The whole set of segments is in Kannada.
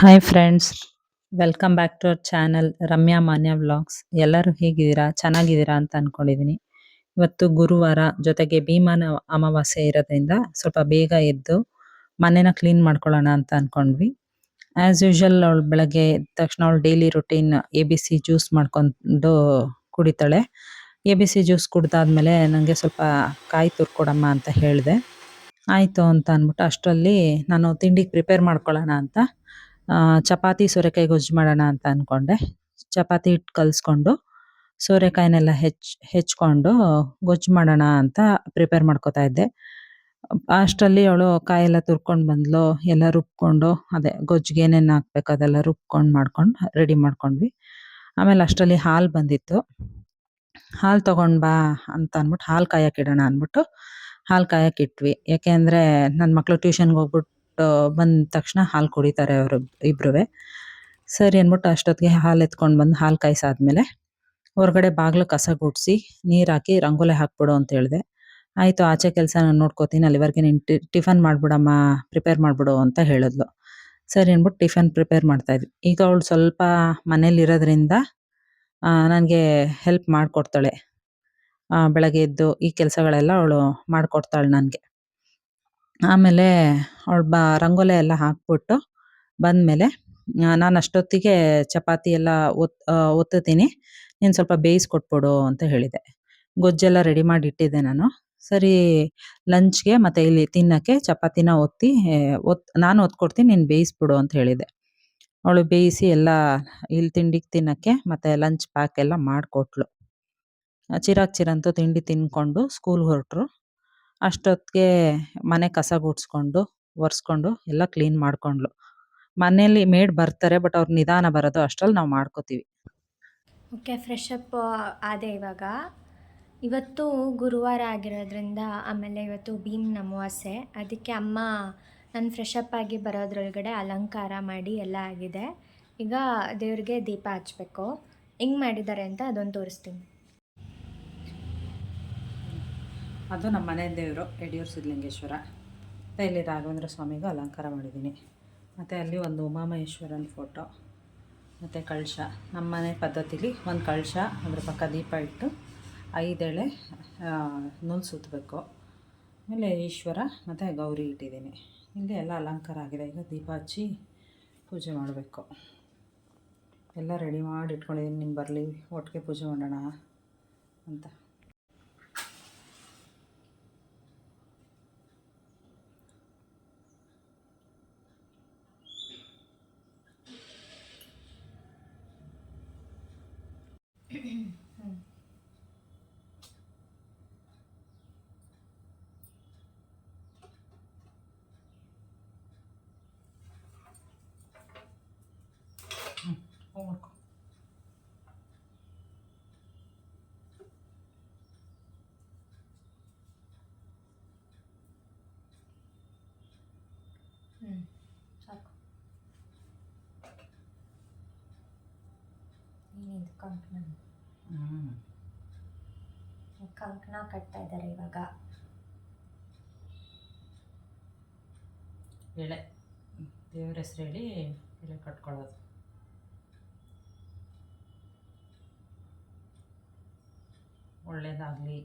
Hi friends, welcome back to our channel Ramya Manya vlogs. ಎಲ್ಲರೂ ಹೇಗಿದ್ದೀರಾ? ಚೆನ್ನಾಗಿದ್ದೀರಾ ಅಂತ ಅನ್ಕೊಂಡಿದ್ದೀನಿ. ಇವತ್ತು ಗುರುವಾರ, ಜೊತೆಗೆ ಭೀಮನ ಅಮಾವಾಸ್ಯೆ ಇರೋದ್ರಿಂದ ಸ್ವಲ್ಪ ಬೇಗ ಎದ್ದು ಮನೆನ ಕ್ಲೀನ್ ಮಾಡ್ಕೊಳ್ಳೋಣ ಅಂತ ಅನ್ಕೊಂಡ್ವಿ. ಆಸ್ ಯೂಶುವಲ್ ಅವಳು ಬೆಳಗ್ಗೆ ಎದ್ದ ತಕ್ಷಣ ಅವಳು ಡೈಲಿ ರೊಟೀನ್ ABC ಜ್ಯೂಸ್ ಮಾಡ್ಕೊಂಡು ಕುಡಿತಾಳೆ. ABC ಜ್ಯೂಸ್ ಕುಡ್ದಾದ್ಮೇಲೆ ನನಗೆ ಸ್ವಲ್ಪ ಕಾಯಿ ತುರ್ಕೊಡಮ್ಮ ಅಂತ ಹೇಳಿದೆ. ಆಯಿತು ಅಂತ ಅಂದ್ಬಿಟ್ಟು ಅಷ್ಟರಲ್ಲಿ ನಾನು ತಿಂಡಿಗೆ ಪ್ರಿಪೇರ್ ಮಾಡ್ಕೊಳ್ಳೋಣ ಅಂತ ಚಪಾತಿ ಸೋರೆಕಾಯಿ ಗೊಜ್ಜು ಮಾಡೋಣ ಅಂತ ಅಂದ್ಕೊಂಡೆ. ಚಪಾತಿ ಹಿಟ್ಟು ಕಲಿಸ್ಕೊಂಡು ಸೋರೆಕಾಯಿನೆಲ್ಲ ಹೆಚ್ಕೊಂಡು ಗೊಜ್ಜು ಮಾಡೋಣ ಅಂತ ಪ್ರಿಪೇರ್ ಮಾಡ್ಕೊತಾ ಇದ್ದೆ. ಅಷ್ಟರಲ್ಲಿ ಅವಳು ಕಾಯೆಲ್ಲ ತುರ್ಕೊಂಡು ಬಂದ್ಲು. ಎಲ್ಲ ರುಬ್ಕೊಂಡು ಅದೇ ಗೊಜ್ಜಿಗೆ ಏನೇನು ಹಾಕ್ಬೇಕು ಅದೆಲ್ಲ ರುಬ್ಕೊಂಡು ಮಾಡ್ಕೊಂಡು ರೆಡಿ ಮಾಡ್ಕೊಂಡ್ವಿ. ಆಮೇಲೆ ಅಷ್ಟರಲ್ಲಿ ಹಾಲು ಬಂದಿತ್ತು. ಹಾಲು ತಗೊಂಡು ಬಾ ಅಂತ ಅಂದ್ಬಿಟ್ಟು ಹಾಲು ಕಾಯಕ್ಕಿಡೋಣ ಅಂದ್ಬಿಟ್ಟು ಹಾಲು ಕಾಯಕ್ಕಿಟ್ವಿ. ಯಾಕೆ ಅಂದರೆ ನನ್ನ ಮಕ್ಕಳು ಟ್ಯೂಷನ್ಗೆ ಹೋಗ್ಬಿಟ್ಟು ಬಂದ ತಕ್ಷಣ ಹಾಲು ಕುಡಿತಾರೆ ಅವರು ಇಬ್ಬರೂ. ಸರಿ ಅಂದ್ಬಿಟ್ಟು ಅಷ್ಟೊತ್ತಿಗೆ ಹಾಲು ಎತ್ಕೊಂಡು ಬಂದು ಹಾಲು ಕಾಯಿಸಾದ್ಮೇಲೆ ಹೊರಗಡೆ ಬಾಗಿಲು ಕಸ ಗುಡಿಸಿ ನೀರು ಹಾಕಿ ರಂಗೋಲಿ ಹಾಕ್ಬಿಡು ಅಂತ ಹೇಳಿದೆ. ಆಯಿತು, ಆಚೆ ಕೆಲಸ ನಾನು ನೋಡ್ಕೋತೀನಿ, ಅಲ್ಲಿವರೆಗೆ ನೀನು ಟಿಫನ್ ಮಾಡಿಬಿಡಮ್ಮ, ಪ್ರಿಪೇರ್ ಮಾಡಿಬಿಡು ಅಂತ ಹೇಳಿದ್ಲು. ಸರಿ ಅಂದ್ಬಿಟ್ಟು ಟಿಫನ್ ಪ್ರಿಪೇರ್ ಮಾಡ್ತಾಯಿದ್ವಿ. ಈಗ ಅವಳು ಸ್ವಲ್ಪ ಮನೇಲಿರೋದ್ರಿಂದ ನನಗೆ ಹೆಲ್ಪ್ ಮಾಡಿಕೊಡ್ತಾಳೆ. ಬೆಳಗ್ಗೆ ಎದ್ದು ಈ ಕೆಲಸಗಳೆಲ್ಲ ಅವಳು ಮಾಡಿಕೊಡ್ತಾಳೆ ನನಗೆ. ಆಮೇಲೆ ಅವಳು ರಂಗೋಲಿ ಎಲ್ಲ ಹಾಕ್ಬಿಟ್ಟು ಬಂದಮೇಲೆ ನಾನು ಅಷ್ಟೊತ್ತಿಗೆ ಚಪಾತಿ ಎಲ್ಲ ಒತ್ತುತ್ತೀನಿ, ನೀನು ಸ್ವಲ್ಪ ಬೇಯಿಸ್ಕೊಟ್ಬಿಡು ಅಂತ ಹೇಳಿದೆ. ಗೊಜ್ಜೆಲ್ಲ ರೆಡಿ ಮಾಡಿ ಇಟ್ಟಿದ್ದೆ ನಾನು. ಸರಿ, ಲಂಚ್ಗೆ ಮತ್ತು ಇಲ್ಲಿ ತಿನ್ನೋಕ್ಕೆ ಚಪಾತಿನ ನಾನು ಒತ್ಕೊಡ್ತೀನಿ, ನೀನು ಬೇಯಿಸ್ಬಿಡು ಅಂತ ಹೇಳಿದೆ. ಅವಳು ಬೇಯಿಸಿ ಎಲ್ಲ ಇಲ್ಲಿ ತಿಂಡಿಗೆ ತಿನ್ನೋಕ್ಕೆ ಮತ್ತು ಲಂಚ್ ಪ್ಯಾಕ್ ಎಲ್ಲ ಮಾಡಿಕೊಟ್ಲು. ಚಿರಂತೂ ತಿಂಡಿ ತಿಂದ್ಕೊಂಡು ಸ್ಕೂಲ್ಗೆ ಹೊರಟರು. ಅಷ್ಟೊತ್ತಿಗೆ ಮನೆ ಕಸ ಗುಡಿಸ್ಕೊಂಡು ಒರೆಸ್ಕೊಂಡು ಎಲ್ಲ ಕ್ಲೀನ್ ಮಾಡ್ಕೊಂಡ್ಳು. ಮನೇಲಿ ಮೇಡ್ ಬರ್ತಾರೆ, ಬಟ್ ಅವ್ರು ನಿಧಾನ ಬರೋದು, ಅಷ್ಟರಲ್ಲಿ ನಾವು ಮಾಡ್ಕೋತೀವಿ. ಓಕೆ, ಫ್ರೆಶ್ ಅಪ್ ಆದೆ ಇವಾಗ. ಇವತ್ತು ಗುರುವಾರ ಆಗಿರೋದ್ರಿಂದ, ಆಮೇಲೆ ಇವತ್ತು ಭೀಮ್ನ ಅಮಾವಾಸ್ಯೆ, ಅದಕ್ಕೆ ಅಮ್ಮ ನಾನು ಫ್ರೆಶ್ ಅಪ್ ಆಗಿ ಬರೋದ್ರೊಳಗಡೆ ಅಲಂಕಾರ ಮಾಡಿ ಎಲ್ಲ ಆಗಿದೆ. ಈಗ ದೇವ್ರಿಗೆ ದೀಪ ಹಚ್ಚಬೇಕು. ಹೆಂಗೆ ಮಾಡಿದ್ದಾರೆ ಅಂತ ಅದೊಂದು ತೋರಿಸ್ತೀನಿ. ಅದು ನಮ್ಮ ಮನೆ ದೇವರು ಯಡಿಯೂರು ಸಿದ್ಧಲಿಂಗೇಶ್ವರ. ಇಲ್ಲಿ ರಾಘವೇಂದ್ರ ಸ್ವಾಮಿಗೂ ಅಲಂಕಾರ ಮಾಡಿದ್ದೀನಿ. ಮತ್ತು ಅಲ್ಲಿ ಒಂದು ಉಮಾಮಹೇಶ್ವರನ ಫೋಟೋ ಮತ್ತು ಕಳಶ. ನಮ್ಮ ಮನೆ ಪದ್ಧತಿಲಿ ಒಂದು ಕಳಶ, ಅದ್ರ ಪಕ್ಕ ದೀಪ ಇಟ್ಟು 5 ಎಳೆ ನೂಲು ಸುತ್ತಬೇಕು. ಆಮೇಲೆ ಈಶ್ವರ ಮತ್ತು ಗೌರಿ ಇಟ್ಟಿದ್ದೀನಿ. ಇಲ್ಲಿ ಎಲ್ಲ ಅಲಂಕಾರ ಆಗಿದೆ. ಈಗ ದೀಪ ಹಚ್ಚಿ ಪೂಜೆ ಮಾಡಬೇಕು. ಎಲ್ಲ ರೆಡಿ ಮಾಡಿ ಇಟ್ಕೊಂಡಿದ್ದೀನಿ, ನಿಮ್ಮ ಬರಲಿ ಒಟ್ಟಿಗೆ ಪೂಜೆ ಮಾಡೋಣ ಅಂತ. ಮಾಡ್ಕೊ. ಸಾಕು. ಏನಿದು ಕಂಕಣ? ಕಂಕಣ ಕಟ್ತಾ ಇದ್ದಾರೆ ಇವಾಗ. ಎಳೆ ದೇವ್ರ ಹೆಸರು ಹೇಳಿ ಎಳೆ ಕಟ್ಕೊಳ್ಳೋದು. ಒಳ್ಳೇದಾಗಲಿ,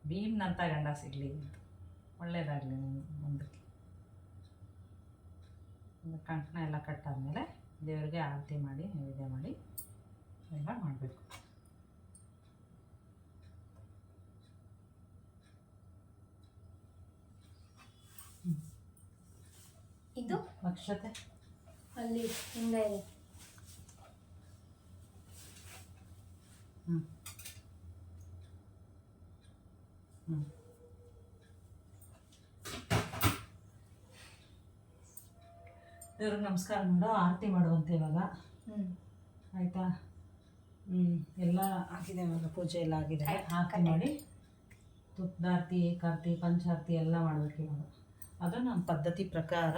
ಭೀಮ್ನಂಥ ಗಂಡ ಸಿಗಲಿ, ಒಳ್ಳೇದಾಗಲಿ ಮುಂದಕ್ಕೆ. ಕಂಕಣ ಎಲ್ಲ ಕಟ್ಟಾದ್ಮೇಲೆ ದೇವ್ರಿಗೆ ಆರತಿ ಮಾಡಿ ನೈವೇದ್ಯ ಮಾಡಿ ಎಲ್ಲ ಮಾಡಬೇಕು. ಇದು ಅಕ್ಷತೆ ಅಲ್ಲಿ ಹಿಂದೆ ಇದೆ. ದೇವ್ರಿಗೆ ನಮಸ್ಕಾರ ಮಾಡು, ಆರತಿ ಮಾಡುವಂತೆ ಇವಾಗ. ಆಯಿತಾ? ಎಲ್ಲ ಆಗಿದೆ ಇವಾಗ, ಪೂಜೆ ಎಲ್ಲ ಆಗಿದೆ. ಆರತಿ ಮಾಡಿ ತುಪ್ಪದಾರತಿ, ಏಕಾರತಿ, ಪಂಚಾರತಿ ಎಲ್ಲ ಮಾಡಬೇಕು ಇವಾಗ. ಅದು ನಮ್ಮ ಪದ್ಧತಿ ಪ್ರಕಾರ.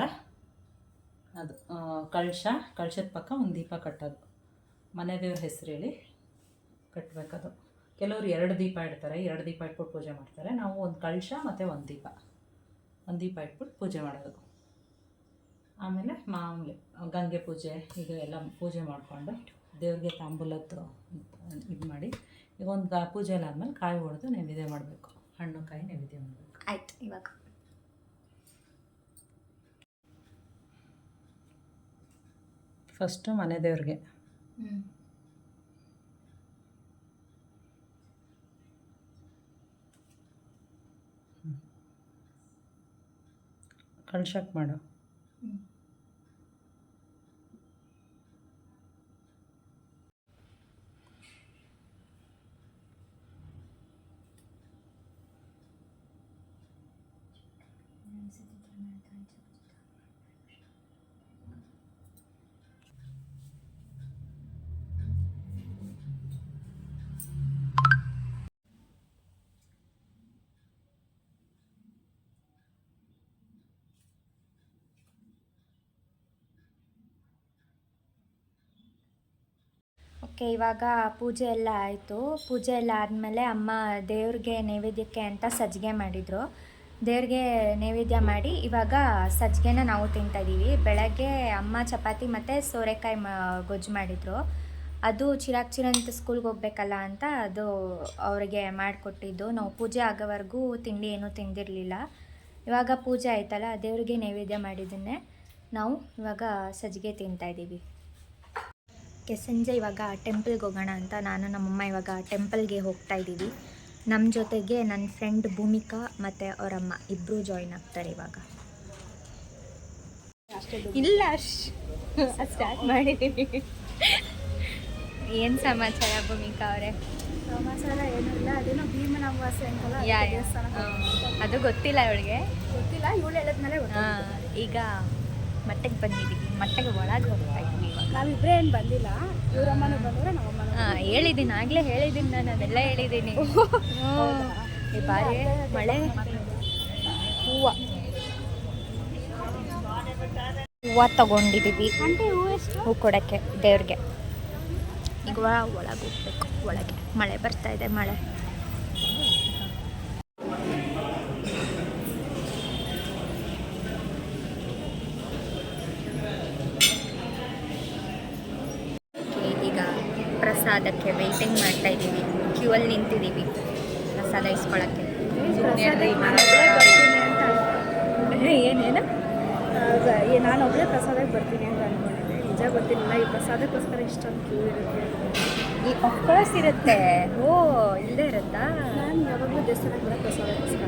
ಅದು ಕಳಶದ ಪಕ್ಕ ಒಂದು ದೀಪ ಕಟ್ಟೋದು, ಮನೆ ದೇವ್ರ ಹೆಸರು ಹೇಳಿ ಕಟ್ಟಬೇಕದು. ಕೆಲವರು 2 ದೀಪ ಇಡ್ತಾರೆ, 2 ದೀಪ ಇಟ್ಬಿಟ್ಟು ಪೂಜೆ ಮಾಡ್ತಾರೆ. ನಾವು ಒಂದು ಕಳಶ ಮತ್ತು ಒಂದು ದೀಪ ಇಟ್ಬಿಟ್ಟು ಪೂಜೆ ಮಾಡೋದು. ಆಮೇಲೆ ಮಾಮೂಲಿ ಗಂಗೆ ಪೂಜೆ ಇದು ಎಲ್ಲ ಪೂಜೆ ಮಾಡಿಕೊಂಡು ದೇವ್ರಿಗೆ ತಾಂಬೂಲದ್ದು ಇದು ಮಾಡಿ ಈಗ ಒಂದು ಪೂಜೆ ಎಲ್ಲ ಆದಮೇಲೆ ಕಾಯಿ ಹೊಡೆದು ನೈವೇದ್ಯ ಮಾಡಬೇಕು. ಹಣ್ಣು ಕಾಯಿ ನೈವೇದ್ಯ ಮಾಡಬೇಕು. ಆಯ್ತು. ಇವಾಗ ಫಸ್ಟು ಮನೆ ದೇವ್ರಿಗೆ ಕಳ್ಶಕ್ಕೆ ಮಾಡು. ಓಕೆ, ಇವಾಗ ಪೂಜೆ ಎಲ್ಲ ಆಯಿತು. ಪೂಜೆ ಎಲ್ಲ ಆದಮೇಲೆ ಅಮ್ಮ ದೇವ್ರಿಗೆ ನೈವೇದ್ಯಕ್ಕೆ ಅಂತ ಸಜ್ಜಿಗೆ ಮಾಡಿದರು. ದೇವ್ರಿಗೆ ನೈವೇದ್ಯ ಮಾಡಿ ಇವಾಗ ಸಜ್ಜಿಗೆನ ನಾವು ತಿಂತಾಯಿದ್ದೀವಿ. ಬೆಳಗ್ಗೆ ಅಮ್ಮ ಚಪಾತಿ ಮತ್ತು ಸೋರೆಕಾಯಿ ಗೊಜ್ಜು ಮಾಡಿದರು. ಅದು ಚಿರಾಗ್ ಸ್ಕೂಲ್ಗೆ ಹೋಗ್ಬೇಕಲ್ಲ ಅಂತ ಅದು ಅವರಿಗೆ ಮಾಡಿಕೊಟ್ಟಿದ್ದು. ನಾವು ಪೂಜೆ ಆಗೋವರೆಗೂ ತಿಂಡಿ ಏನೂ ತಿಂದಿರಲಿಲ್ಲ. ಇವಾಗ ಪೂಜೆ ಆಯ್ತಲ್ಲ, ದೇವರಿಗೆ ನೈವೇದ್ಯ ಮಾಡಿದ್ದನ್ನೇ ನಾವು ಇವಾಗ ಸಜ್ಜಿಗೆ ತಿಂತಾಯಿದ್ದೀವಿ. ಸಂಜೆ ಇವಾಗ ಟೆಂಪಲ್ಗೆ ಹೋಗೋಣ ಅಂತ ನಾನು ನಮ್ಮಮ್ಮ ಇವಾಗ ಟೆಂಪಲ್ಗೆ ಹೋಗ್ತಾ ಇದ್ದೀವಿ. ನಮ್ಮ ಜೊತೆಗೆ ನನ್ನ ಫ್ರೆಂಡ್ ಭೂಮಿಕಾ ಮತ್ತು ಅವರಮ್ಮ ಇಬ್ಬರು ಜಾಯಿನ್ ಆಗ್ತಾರೆ ಇವಾಗ. ಇಲ್ಲ ಸ್ಟಾರ್ಟ್ ಮಾಡಿದ್ದೀವಿ. ಏನು ಸಮಾಚಾರ ಭೂಮಿಕಾ ಅವರೇ? ಸಮಾಚಾರ ಏನಿಲ್ಲ, ಅದೇನೋ ಭೀಮನ ಅಮಾವಾಸ್ಯೆ ಅಂತಲ್ಲ, ಅದು ಗೊತ್ತಿಲ್ಲ ಇವಳಿಗೆ. ಗೊತ್ತಿಲ್ಲ, ಇವಳು ಹೇಳಿದ್ಮೇಲೆ ಈಗ ಮಟ್ಟಕ್ಕೆ ಬಂದಿದ್ದೀವಿ. ಮಟ್ಟಕ್ಕೆ ಒಳಗೆ ಹೋಗ್ತಾ ಇದ್ವಿ ಇವಾಗ. ನಾವಿಬ್ಬರೇ ಏನು ಬಂದಿಲ್ಲ, ಇವರಮ್ಮನೂ ಬಂದರೆ ನಮ್ಮಮ್ಮನೂ. ಹೇಳಿದ್ದೀನಿ, ಆಗಲೇ ಹೇಳಿದ್ದೀನಿ, ನಾನು ಅದೆಲ್ಲ ಹೇಳಿದ್ದೀನಿ. ಈ ಬಾರಿ ಮಳೆ ಹೂವು ತಗೊಂಡಿದ್ದೀವಿ. ಹೂ ಕೊಡೋಕ್ಕೆ ದೇವ್ರಿಗೆ. ಈಗ ಒಳಗೆ ಹೋಗ್ಬೇಕು. ಒಳಗೆ ಮಳೆ ಬರ್ತಾ ಇದೆ. ಮಳೆ ಈಗ ಪ್ರಸಾದಕ್ಕೆ ವೆಯ್ಟಿಂಗ್ ಮಾಡ್ತಾ ಇದ್ದೀವಿ. ಕ್ಯೂ ಅಲ್ಲಿ ನಿಂತಿದ್ದೀವಿ ಪ್ರಸಾದ ಇಸ್ಕೊಳ್ಳೋಕ್ಕೆ. ಏನೇನು ನಾನು ಒಬ್ಬಳೇ ಪ್ರಸಾದಕ್ಕೆ ಬರ್ತೀನಿ ಅಂತ ಅಂದ್ಕೊಂಡಿದ್ದೆ. ನಿಜ ಗೊತ್ತಿಲ್ಲ, ಈ ಪ್ರಸಾದಕ್ಕೋಸ್ಕರ ಇಷ್ಟೊಂದು ಕ್ಯೂ ಇರುತ್ತೆ. ಈ ಅಫ್ಕೋರ್ಸ್ ಇರುತ್ತೆ. ಓ, ಇಲ್ಲೇ ಇರುತ್ತಾ? ನಾನು ಯಾವಾಗಲೂ ದೇವಸ್ಥಾನಕ್ಕೆ ಬರೋ ಪ್ರಸಾದಕ್ಕೋಸ್ಕರ.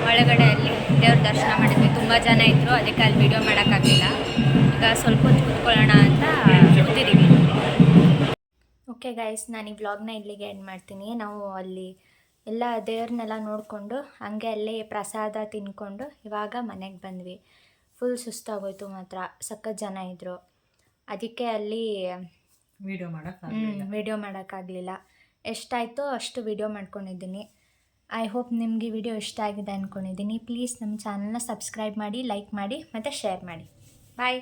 ಒಳಗಡೆ ಅಲ್ಲಿ ದೇವ್ರ ದರ್ಶನ ಮಾಡಿದ್ವಿ. ತುಂಬ ಜನ ಇದ್ದರು, ಅದಕ್ಕೆ ಅಲ್ಲಿ ವೀಡಿಯೋ ಮಾಡೋಕ್ಕಾಗಲಿಲ್ಲ. ಈಗ ಸ್ವಲ್ಪ ಹೊತ್ತು ಕೂತ್ಕೊಳ್ಳೋಣ ಅಂತ ಕೂತಿದ್ದೀವಿ. ಓಕೆ ಗೈಸ್, ನಾನು ಈ ವ್ಲಾಗ್ನ ಇಲ್ಲಿಗೆ ಎಂಡ್ ಮಾಡ್ತೀನಿ. ನಾವು ಅಲ್ಲಿ ಎಲ್ಲ ದೇವ್ರನ್ನೆಲ್ಲ ನೋಡಿಕೊಂಡು ಹಂಗೆ ಅಲ್ಲೇ ಪ್ರಸಾದ ತಿಂದ್ಕೊಂಡು ಇವಾಗ ಮನೆಗೆ ಬಂದ್ವಿ. ಫುಲ್ ಸುಸ್ತಾಗೋಯ್ತು ಮಾತ್ರ, ಸಖತ್ ಜನ ಇದ್ದರು. ಅದಕ್ಕೆ ಅಲ್ಲಿ ವಿಡಿಯೋ ಮಾಡೋಕ್ಕಾಗಲಿಲ್ಲ. ಎಷ್ಟಾಯಿತೋ ಅಷ್ಟು ವಿಡಿಯೋ ಮಾಡ್ಕೊಂಡಿದ್ದೀನಿ. ಐ ಹೋಪ್ ನಿಮಗೆ ವಿಡಿಯೋ ಇಷ್ಟ ಆಗಿದೆ ಅಂದ್ಕೊಂಡಿದ್ದೀನಿ. ಪ್ಲೀಸ್ ನಮ್ಮ ಚಾನಲ್ನ ಸಬ್ಸ್ಕ್ರೈಬ್ ಮಾಡಿ, ಲೈಕ್ ಮಾಡಿ ಮತ್ತು ಶೇರ್ ಮಾಡಿ. ಬಾಯ್.